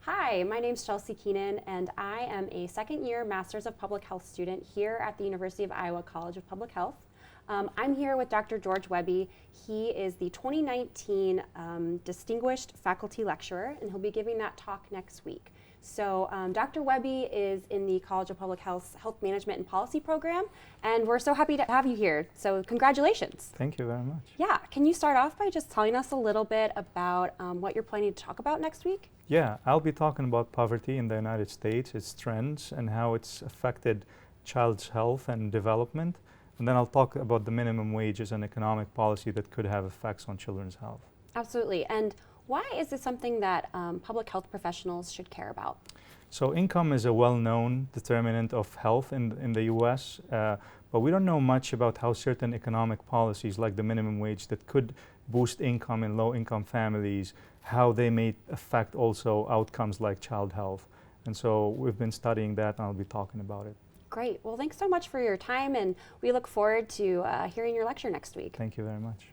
Hi, my name's Chelsea Keenan, and I am a second-year Master's of Public Health student here at the University of Iowa College of Public Health. I'm here with Dr. George Wehby. He is the 2019 Distinguished Faculty Lecturer, and he'll be giving that talk next week. So Dr. Wehby is in the College of Public Health's Health Management and Policy program, and we're so happy to have you here. So congratulations. Thank you very much. Yeah, can you start off by just telling us a little bit about what you're planning to talk about next week? Yeah, I'll be talking about poverty in the United States, its trends, and how it's affected child's health and development. And then I'll talk about the minimum wage as an economic policy that could have effects on children's health. Absolutely. And why is this something that public health professionals should care about? So income is a well-known determinant of health in the US, but we don't know much about how certain economic policies like the minimum wage that could boost income in low-income families, how they may affect also outcomes like child health. And so we've been studying that, and I'll be talking about it. Great. Well, thanks so much for your time, and we look forward to hearing your lecture next week. Thank you very much.